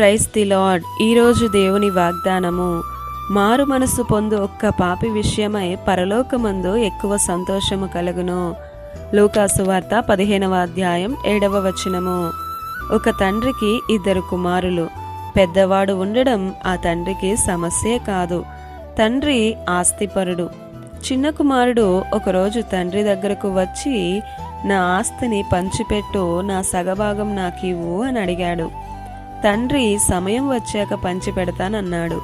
Praise the lord. ఈరోజు దేవుని వాగ్దానము, మారు మనసు పొందు ఒక్క పాపి విషయమై పరలోకమందు ఎక్కువ సంతోషము కలుగును. లూకాసు వార్త 15వ అధ్యాయం 7వ వచనము. ఒక తండ్రికి 2 కుమారులు. పెద్దవాడు ఉండడం ఆ తండ్రికి సమస్యే కాదు. తండ్రి ఆస్తిపరుడు. చిన్న కుమారుడు ఒకరోజు తండ్రి దగ్గరకు వచ్చి, నా ఆస్తిని పంచిపెట్టు, నా సగభాగం నాకివ్వు అని అడిగాడు. తండ్రి సమయం వచ్చాక పంచిపెడతానన్నాడు.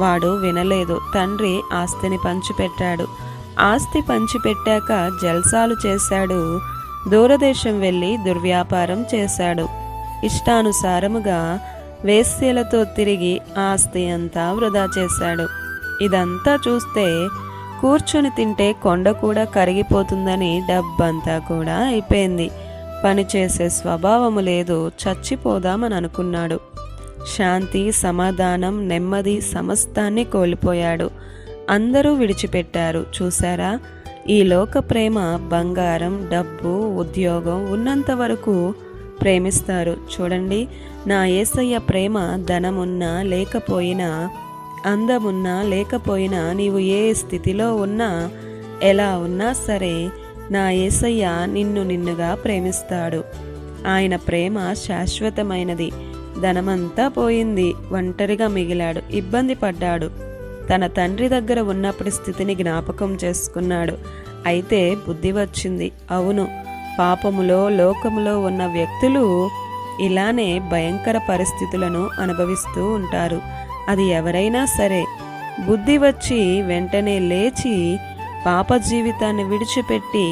వాడు వినలేదు. తండ్రి ఆస్తిని పంచిపెట్టాడు. ఆస్తి పంచిపెట్టాక జల్సాలు చేశాడు. దూరదేశం వెళ్ళి దుర్వ్యాపారం చేశాడు. ఇష్టానుసారముగా వేశ్యలతో తిరిగి ఆస్తి అంతా వృధా చేశాడు. ఇదంతా చూస్తే కూర్చొని తింటే కొండ కూడా కరిగిపోతుందని డబ్బంతా కూడా అయిపోయింది. పనిచేసే స్వభావము లేదు. చచ్చిపోదామని అనుకున్నాడు. శాంతి, సమాధానం, నెమ్మది సమస్తాన్ని కోల్పోయాడు. అందరూ విడిచిపెట్టారు. చూసారా, ఈ లోక ప్రేమ బంగారం, డబ్బు, ఉద్యోగం ఉన్నంత వరకు ప్రేమిస్తారు. చూడండి, నా యేసయ్య ప్రేమ ధనమున్నా లేకపోయినా, అందమున్నా లేకపోయినా, నీవు ఏ స్థితిలో ఉన్నా, ఎలా ఉన్నా సరే, నా యేసయ్య నిన్నుగా ప్రేమిస్తాడు. ఆయన ప్రేమ శాశ్వతమైనది. ధనమంతా పోయింది. ఒంటరిగా మిగిలాడు. ఇబ్బంది పడ్డాడు. తన తండ్రి దగ్గర ఉన్నప్పటి స్థితిని జ్ఞాపకం చేసుకున్నాడు. అయితే బుద్ధి వచ్చింది. అవును, పాపములో, లోకములో ఉన్న వ్యక్తులు ఇలానే భయంకర పరిస్థితులను అనుభవిస్తూ ఉంటారు. అది ఎవరైనా సరే. బుద్ధి వచ్చి వెంటనే లేచి పాప జీవితాన్ని విడిచిపెట్టి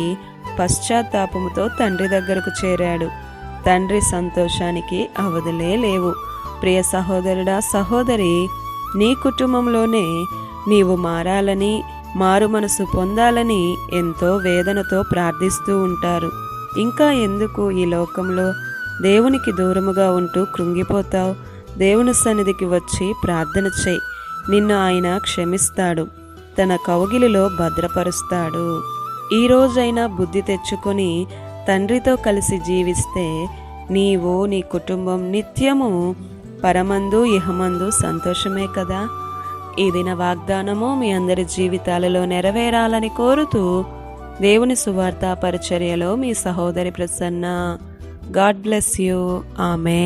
పశ్చాత్తాపముతో తండ్రి దగ్గరకు చేరాడు. తండ్రి సంతోషానికి అవధులే లేవు. ప్రియ సహోదరుడా, సహోదరి, నీ కుటుంబంలోనే నీవు మారాలని, మారు మనసు పొందాలని ఎంతో వేదనతో ప్రార్థిస్తూ ఉంటారు. ఇంకా ఎందుకు ఈ లోకంలో దేవునికి దూరముగా ఉంటూ కృంగిపోతావు? దేవుని సన్నిధికి వచ్చి ప్రార్థన చేయి. నిన్ను ఆయన క్షమిస్తాడు. తన కౌగిలిలో భద్రపరుస్తాడు. ఈ రోజైనా బుద్ధి తెచ్చుకొని తండ్రితో కలిసి జీవిస్తే నీవు, నీ కుటుంబం నిత్యము పరమందు ఇహమందు సంతోషమే కదా. ఈ దిన వాగ్దానము మీ అందరి జీవితాలలో నెరవేరాలని కోరుతూ దేవుని సువార్త పరిచర్యలో మీ సహోదరి Prasanna. God bless you. Amen.